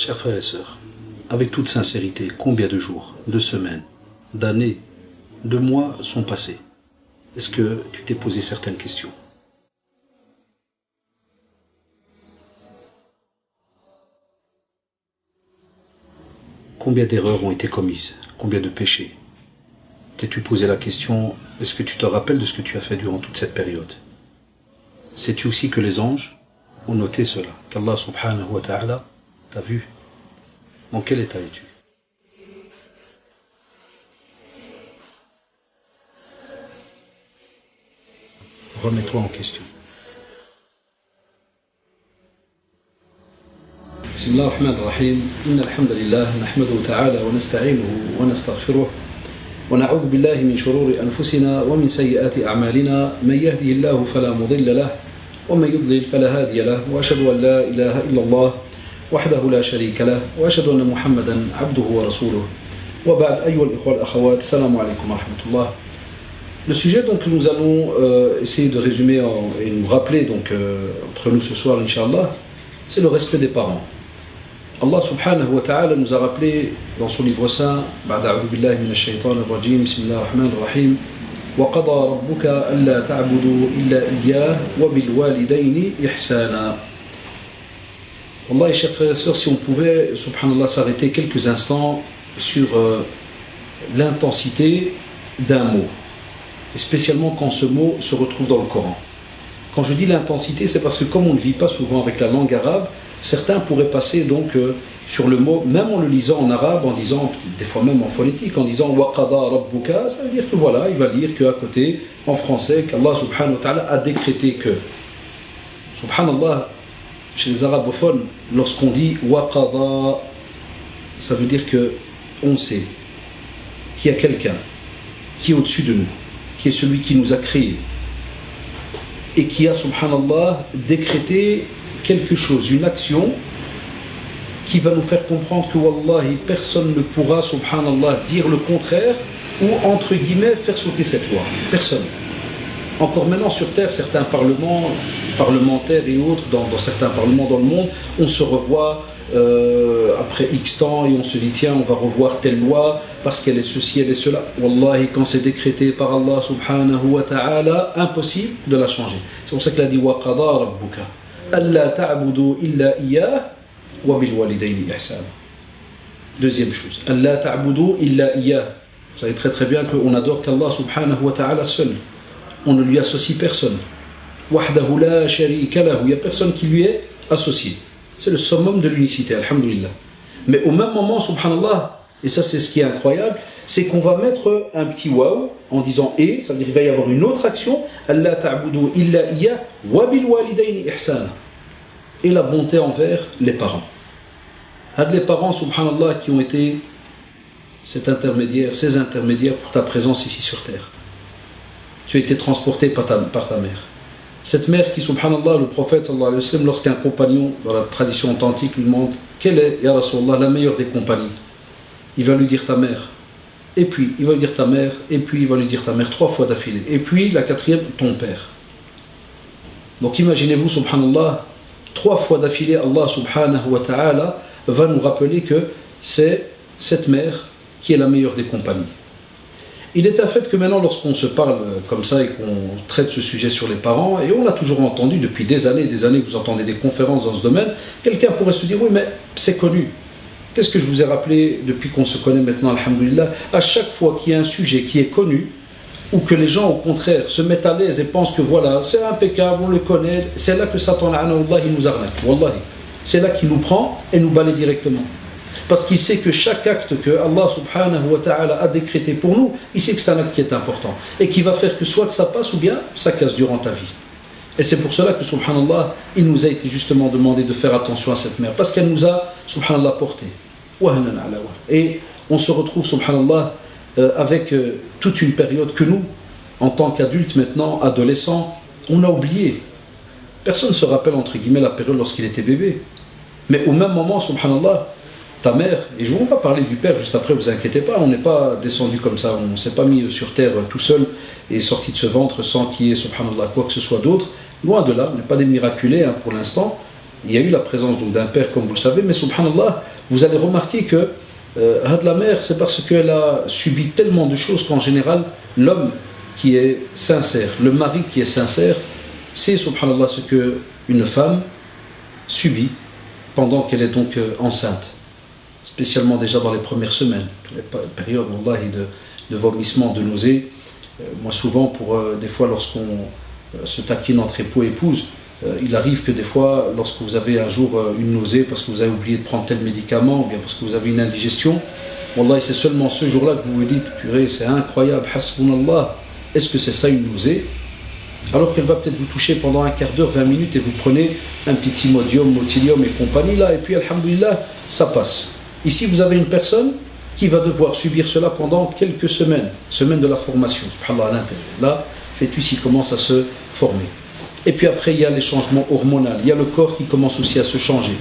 Chers frères et sœurs, avec toute sincérité, combien de jours, de semaines, d'années, de mois sont passés? Est-ce que tu t'es posé certaines questions? Combien d'erreurs ont été commises? Combien de péchés? T'es-tu posé la question, est-ce que tu te rappelles de ce que tu as fait durant toute cette période? Sais-tu aussi que les anges ont noté cela, qu'Allah subhanahu wa ta'ala t'a vu? Dans quel état es-tu? Remets-toi en question. بسم الله الرحمن الرحيم إن الحمد لله نحمده تعالى ونستعينه ونستغفره ونعوذ بالله من شرور أنفسنا ومن سيئات أعمالنا من يهده الله فلا مضل له ومن يضلل فلا هادي له وأشهد أن لا إله إلا الله وحده لا شريك له وأشهد أن محمدا عبده ورسوله وبعد أيها الإخوة والأخوات السلام عليكم ورحمة الله. Le sujet donc, que nous allons essayer de résumer et nous rappeler donc, entre nous ce soir, Inch'Allah, c'est le respect des parents. Allah subhanahu wa ta'ala nous a rappelé dans son livre saint, بعد أعوذ بالله من الشيطان الرجيم بسم الله الرحمن الرحيم وقضى ربك ألا تعبدوا إلا إياه وبالوالدين إحسانا. Wallah, chers frères et sœurs, si on pouvait, subhanallah, s'arrêter quelques instants sur l'intensité d'un mot, et spécialement quand ce mot se retrouve dans le Coran. Quand je dis l'intensité, c'est parce que comme on ne vit pas souvent avec la langue arabe, certains pourraient passer donc sur le mot, même en le lisant en arabe, en disant, des fois même en phonétique, en disant waqada rabbuka, ça veut dire que voilà, il va lire qu'à côté, en français, qu'Allah subhanahu wa ta'ala a décrété que. Subhanallah, chez les arabophones, lorsqu'on dit waqada, ça veut dire que on sait qu'il y a quelqu'un qui est au-dessus de nous, qui est celui qui nous a créés et qui a, subhanallah, décrété quelque chose, une action qui va nous faire comprendre que wallahi, personne ne pourra, subhanallah, dire le contraire ou entre guillemets faire sauter cette loi. Personne. Encore maintenant sur terre, certains parlementaires et autres, dans certains parlements dans le monde, on se revoit après X temps et on se dit tiens, on va revoir telle loi parce qu'elle est ceci, elle est cela. Wallahi, quand c'est décrété par Allah subhanahu wa ta'ala, impossible de la changer. C'est pour ça qu'il a dit wa qada rabbuka alla ta'budu illa iyyah wa bil walidayni ihsana. Deuxième chose, alla ta'budu illa iyyah. Vous savez très très bien qu'on adore qu'Allah subhanahu wa ta'ala seul. On ne lui associe personne. Wahdahu la sharika lahu. Il n'y a personne qui lui est associé. C'est le summum de l'unicité, alhamdulillah. Mais au même moment, subhanallah, et ça c'est ce qui est incroyable, c'est qu'on va mettre un petit waw en disant et, ça veut dire qu'il va y avoir une autre action, Allah ta'budu illa iyyah wa bil walidayni ihsana. Et la bonté envers les parents. Les parents, subhanallah, qui ont été ces intermédiaires pour ta présence ici sur terre. Tu as été transporté par ta mère. Cette mère qui, subhanallah, le prophète, sallallahu alayhi wa sallam, lorsqu'un compagnon, dans la tradition authentique, lui demande quelle est, ya Rasulallah, la meilleure des compagnies, il va lui dire ta mère. Et puis, il va lui dire ta mère. Et puis, il va lui dire ta mère 3 fois d'affilée. Et puis, la 4e, ton père. Donc, imaginez-vous, subhanallah, 3 fois d'affilée, Allah, subhanahu wa ta'ala, va nous rappeler que c'est cette mère qui est la meilleure des compagnies. Il est un fait que maintenant, lorsqu'on se parle comme ça et qu'on traite ce sujet sur les parents, et on l'a toujours entendu depuis des années, vous entendez des conférences dans ce domaine, quelqu'un pourrait se dire, oui, mais c'est connu. Qu'est-ce que je vous ai rappelé depuis qu'on se connaît maintenant, alhamdulillah, à chaque fois qu'il y a un sujet qui est connu, ou que les gens, au contraire, se mettent à l'aise et pensent que voilà, c'est impeccable, on le connaît, c'est là que Satan, il nous arnaque, wallahi. C'est là qu'il nous prend et nous balaye directement. Parce qu'il sait que chaque acte que Allah subhanahu wa ta'ala a décrété pour nous, il sait que c'est un acte qui est important et qui va faire que soit ça passe ou bien ça casse durant ta vie. Et c'est pour cela que subhanallah, il nous a été justement demandé de faire attention à cette mère parce qu'elle nous a subhanallah porté. Et on se retrouve subhanallah avec toute une période que nous, en tant qu'adultes maintenant, adolescents, on a oublié. Personne ne se rappelle entre guillemets la période lorsqu'il était bébé. Mais au même moment, subhanallah, ta mère, et je ne vais pas parler du père juste après, vous inquiétez pas, on n'est pas descendu comme ça, on ne s'est pas mis sur terre tout seul et sorti de ce ventre sans qu'il y ait, subhanallah, quoi que ce soit d'autre. Loin de là, on n'est pas des miraculés pour l'instant, il y a eu la présence donc d'un père, comme vous le savez, mais subhanallah, vous allez remarquer que la mère, c'est parce qu'elle a subi tellement de choses qu'en général, l'homme qui est sincère, le mari qui est sincère, c'est subhanallah ce qu'une femme subit pendant qu'elle est donc enceinte, spécialement déjà dans les premières semaines, les périodes wallahi, de vomissement, de nausées. Moi souvent, des fois lorsqu'on se taquine entre époux et épouse, il arrive que des fois, lorsque vous avez un jour une nausée parce que vous avez oublié de prendre tel médicament ou bien parce que vous avez une indigestion, wallahi, c'est seulement ce jour-là que vous vous dites, purée, c'est incroyable, hasbunallah, est-ce que c'est ça une nausée? Alors qu'elle va peut-être vous toucher pendant un quart d'heure, 20 minutes et vous prenez un petit Imodium, Motilium et compagnie là, et puis alhamdulillah, ça passe. Ici, vous avez une personne qui va devoir subir cela pendant quelques semaines de la formation, subhanallah, à l'intérieur. Là, fœtus, il commence à se former. Et puis après, il y a les changements hormonaux, il y a le corps qui commence aussi à se changer,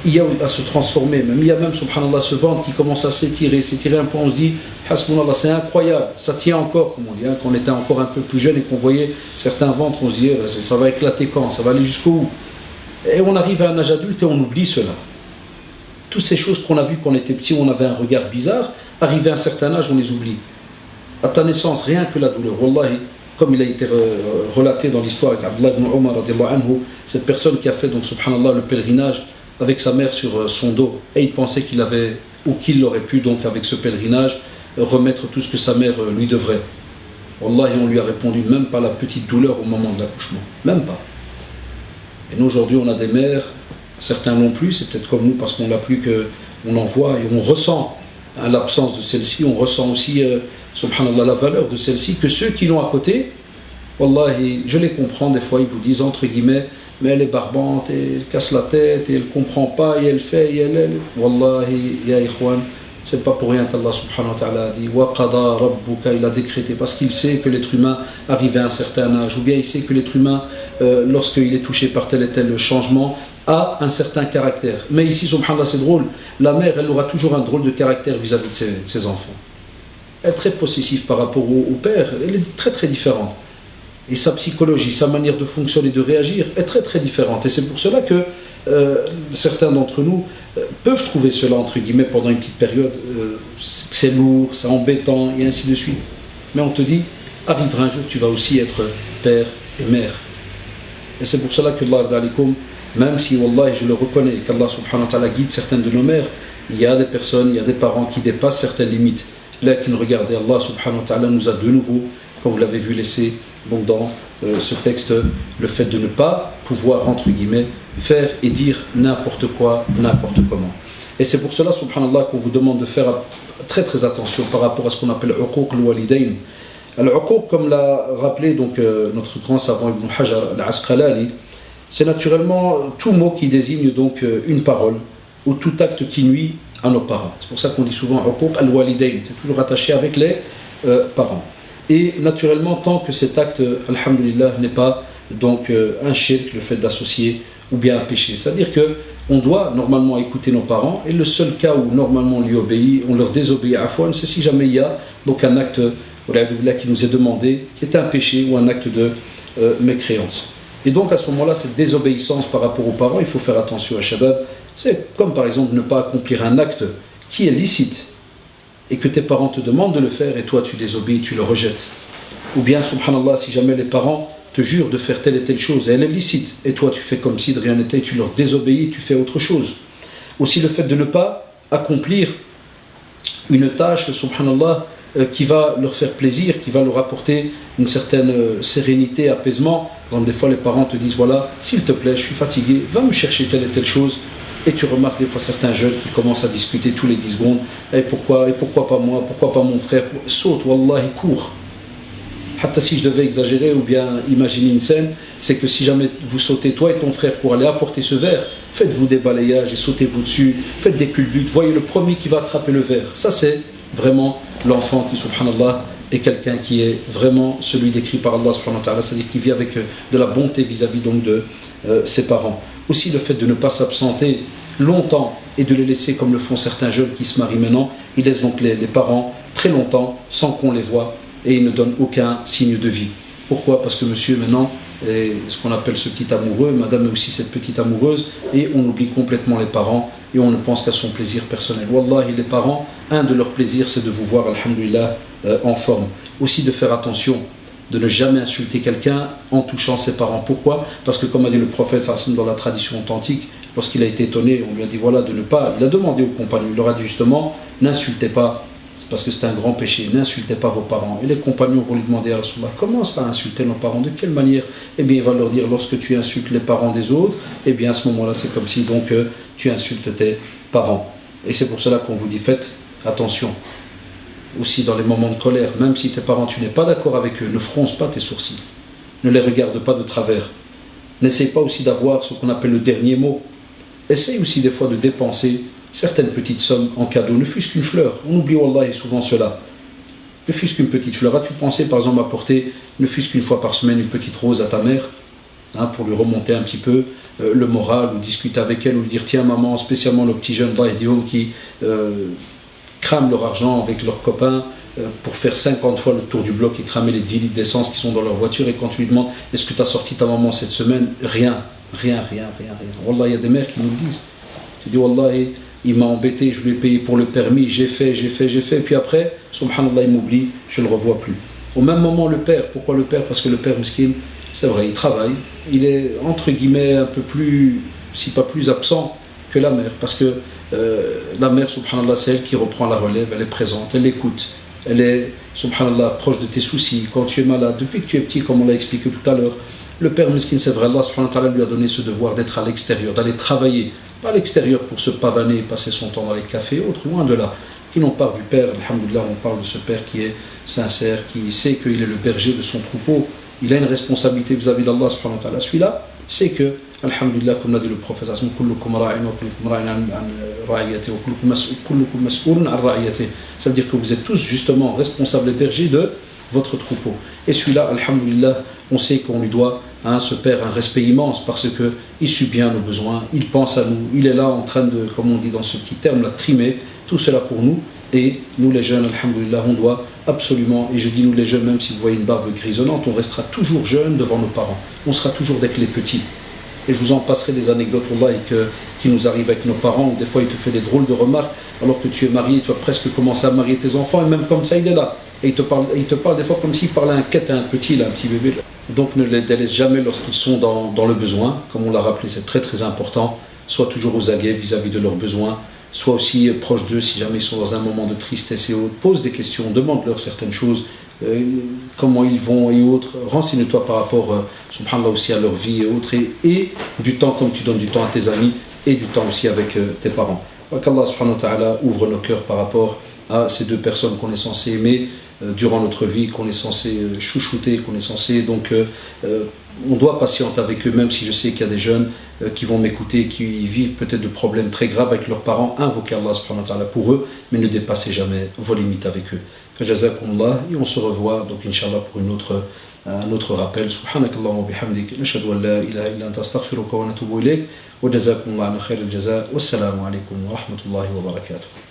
il y a à se transformer, même il y a même, subhanallah, ce ventre qui commence à s'étirer un peu, on se dit, hasbunallah, c'est incroyable, ça tient encore, comme on dit, hein, quand on était encore un peu plus jeune et qu'on voyait certains ventres, on se dit, ça va éclater quand, ça va aller jusqu'où? Et on arrive à un âge adulte et on oublie cela. Toutes ces choses qu'on a vues quand on était petit, où on avait un regard bizarre, arrivé à un certain âge, on les oublie. À ta naissance, rien que la douleur, wallahi, comme il a été relaté dans l'histoire avec Abdullah ibn Omar, cette personne qui a fait, donc, subhanallah, le pèlerinage avec sa mère sur son dos, et il pensait qu'il avait, ou qu'il aurait pu, donc, avec ce pèlerinage, remettre tout ce que sa mère lui devrait. Wallahi, on lui a répondu, même pas la petite douleur au moment de l'accouchement, même pas. Et nous, aujourd'hui, on a des mères, certains l'ont plus, c'est peut-être comme nous, parce qu'on l'a plus, qu'on en voit, et on ressent l'absence de celle-ci, on ressent aussi, subhanallah, la valeur de celle-ci, que ceux qui l'ont à côté, wallahi, je les comprends, des fois, ils vous disent, entre guillemets, mais elle est barbante, et elle casse la tête, et elle ne comprend pas, et elle fait, et elle... Wallahi, ya ikhwan, c'est pas pour rien qu'Allah subhanahu wa ta'ala a dit wa qada rabbuka, il a décrété, parce qu'il sait que l'être humain arrive à un certain âge, ou bien il sait que l'être humain, lorsqu'il est touché par tel et tel changement, a un certain caractère. Mais ici, subhanallah, c'est drôle, la mère, elle aura toujours un drôle de caractère vis-à-vis de ses enfants. Elle est très possessive par rapport au père, elle est très très différente. Et sa psychologie, sa manière de fonctionner, de réagir est très très différente. Et c'est pour cela que certains d'entre nous peuvent trouver cela, entre guillemets, pendant une petite période, c'est lourd, c'est embêtant, et ainsi de suite. Mais on te dit, arrivera un jour, tu vas aussi être père et mère. Et c'est pour cela que Allah, même si, wallah, je le reconnais, qu'Allah subhanahu wa ta'ala guide certaines de nos mères, il y a des personnes, il y a des parents qui dépassent certaines limites. Là, qui nous regardez, Allah subhanahu wa ta'ala nous a de nouveau, comme vous l'avez vu, laissé donc dans ce texte, le fait de ne pas pouvoir, entre guillemets, faire et dire n'importe quoi, n'importe comment. Et c'est pour cela, subhanallah, qu'on vous demande de faire très très attention par rapport à ce qu'on appelle uquq al-walidayn. Al-uquq, comme l'a rappelé donc, notre grand savant Ibn Hajar al-Asqalani, c'est naturellement tout mot qui désigne donc une parole ou tout acte qui nuit à nos parents. C'est pour ça qu'on dit souvent uquq al-walidayn, c'est toujours attaché avec les parents. Et naturellement, tant que cet acte, alhamdulillah, n'est pas donc un shirk, le fait d'associer, ou bien un péché. C'est-à-dire qu'on doit normalement écouter nos parents, et le seul cas où normalement on lui obéit, on leur désobéit à fois, c'est si jamais il y a donc un acte qui nous est demandé, qui est un péché ou un acte de mécréance. Et donc à ce moment-là, cette désobéissance par rapport aux parents, il faut faire attention à Shabab. C'est comme par exemple ne pas accomplir un acte qui est licite, et que tes parents te demandent de le faire et toi tu désobéis, tu le rejettes. Ou bien, subhanallah, si jamais les parents te jurent de faire telle et telle chose et elle est licite et toi tu fais comme si de rien n'était, tu leur désobéis, tu fais autre chose. Aussi le fait de ne pas accomplir une tâche, subhanallah, qui va leur faire plaisir, qui va leur apporter une certaine sérénité, apaisement. Par exemple, des fois les parents te disent, voilà, s'il te plaît, je suis fatigué, va me chercher telle et telle chose. Et tu remarques des fois certains jeunes qui commencent à discuter tous les 10 secondes. Et pourquoi pas moi? Pourquoi pas mon frère? Saute, wallahi, cours. Hatta si je devais exagérer ou bien imaginer une scène, c'est que si jamais vous sautez, toi et ton frère, pour aller apporter ce verre, faites-vous des balayages et sautez-vous dessus, faites des culbutes, voyez le premier qui va attraper le verre. Ça, c'est vraiment l'enfant qui, subhanallah, est quelqu'un qui est vraiment celui décrit par Allah, subhanahu wa ta'ala, c'est-à-dire qui vit avec de la bonté vis-à-vis donc de ses parents. Aussi le fait de ne pas s'absenter longtemps et de les laisser comme le font certains jeunes qui se marient maintenant, ils laissent donc les parents très longtemps sans qu'on les voie et ils ne donnent aucun signe de vie. Pourquoi? Parce que monsieur maintenant et ce qu'on appelle ce petit amoureux, madame est aussi cette petite amoureuse, et on oublie complètement les parents et on ne pense qu'à son plaisir personnel. Wallahi, les parents, un de leurs plaisirs, c'est de vous voir, alhamdulillah, en forme. Aussi de faire attention, de ne jamais insulter quelqu'un en touchant ses parents. Pourquoi? Parce que comme a dit le prophète dans la tradition authentique, lorsqu'il a été étonné, on lui a dit voilà de ne pas, il a demandé aux compagnons, il leur a dit justement, n'insultez pas, c'est parce que c'est un grand péché, n'insultez pas vos parents. Et les compagnons vont lui demander à Rasulullah, comment ça insulter nos parents? De quelle manière? Eh bien il va leur dire, lorsque tu insultes les parents des autres, eh bien à ce moment-là c'est comme si donc tu insultes tes parents. Et c'est pour cela qu'on vous dit, faites attention. Aussi dans les moments de colère, même si tes parents tu n'es pas d'accord avec eux, ne fronce pas tes sourcils, ne les regarde pas de travers, n'essaye pas aussi d'avoir ce qu'on appelle le dernier mot, essaye aussi des fois de dépenser certaines petites sommes en cadeau, ne fût-ce qu'une fleur, on oublie wallahi souvent cela, ne fût-ce qu'une petite fleur. As-tu pensé par exemple à apporter, ne fût-ce qu'une fois par semaine, une petite rose à ta mère, pour lui remonter un petit peu le moral, ou discuter avec elle, ou lui dire tiens maman, spécialement nos petits jeunes qui crament leur argent avec leurs copains pour faire 50 fois le tour du bloc et cramer les 10 litres d'essence qui sont dans leur voiture, et quand tu lui demandes est-ce que tu as sorti ta maman cette semaine, rien. Wallah, il y a des mères qui nous le disent. Je dis wallah, il m'a embêté, je lui ai payé pour le permis, j'ai fait, et puis après, subhanallah, il m'oublie, je ne le revois plus. Au même moment, le père, pourquoi le père? Parce que le père miskin, c'est vrai, il travaille, il est entre guillemets un peu plus, si pas plus absent que la mère, parce que la mère, subhanallah, c'est elle qui reprend la relève, elle est présente, elle écoute, elle est, subhanallah, proche de tes soucis, quand tu es malade, depuis que tu es petit, comme on l'a expliqué tout à l'heure. Le père miskin, c'est vrai, Allah subhanahu wa ta'ala lui a donné ce devoir d'être à l'extérieur, d'aller travailler, pas à l'extérieur pour se pavaner, passer son temps dans les cafés et autres, loin de là. Qui n'ont pas du père, alhamdoulilah, on parle de ce père qui est sincère, qui sait qu'il est le berger de son troupeau, il a une responsabilité vis-à-vis d'Allah subhanahu wa ta'ala. Celui-là, c'est que, alhamdulillah, comme l'a dit le prophète, ça veut dire que vous êtes tous justement responsables et bergers de votre troupeau. Et celui-là, alhamdulillah, on sait qu'on lui doit, ce père, un respect immense, parce qu'il subit nos besoins, il pense à nous, il est là en train de, comme on dit dans ce petit terme, la trimer, tout cela pour nous. Et nous les jeunes, alhamdulillah, on doit absolument, et je dis nous les jeunes, même si vous voyez une barbe grisonnante, on restera toujours jeune devant nos parents, on sera toujours avec les petits. Et je vous en passerai des anecdotes qui nous arrivent avec nos parents, où des fois il te fait des drôles de remarques, alors que tu es marié, tu as presque commencé à marier tes enfants, et même comme ça il est là, et il te parle des fois comme s'il parlait à un quête, à un petit, là, un petit bébé. Donc ne les délaisse jamais lorsqu'ils sont dans le besoin, comme on l'a rappelé, c'est très très important, sois toujours aux aguets vis-à-vis de leurs besoins, sois aussi proche d'eux si jamais ils sont dans un moment de tristesse et autres, pose des questions, demande-leur certaines choses, comment ils vont et autres, renseigne-toi par rapport, subhanallah, aussi à leur vie et autres, et du temps comme tu donnes du temps à tes amis, et du temps aussi avec tes parents. Qu'Allah subhanahu wa ta'ala ouvre nos cœurs par rapport à ces deux personnes qu'on est censé aimer durant notre vie, qu'on est censé chouchouter, qu'on est censé donc on doit patienter avec eux, même si je sais qu'il y a des jeunes qui vont m'écouter, qui vivent peut-être de problèmes très graves avec leurs parents. Invoquez Allah subhanahu wa ta'ala pour eux, mais ne dépassez jamais vos limites avec eux. Jazakumullah, et on se revoit donc Inch'Allah pour un autre rappel. Subhanakallah wa bihamdik, nashhadu an la ilaha illa anta astaghfiruka wa natubu ilayk, wa jazakumullah khayr al-jaza, wassalamu alaykum wa rahmatullahi wa barakatuh.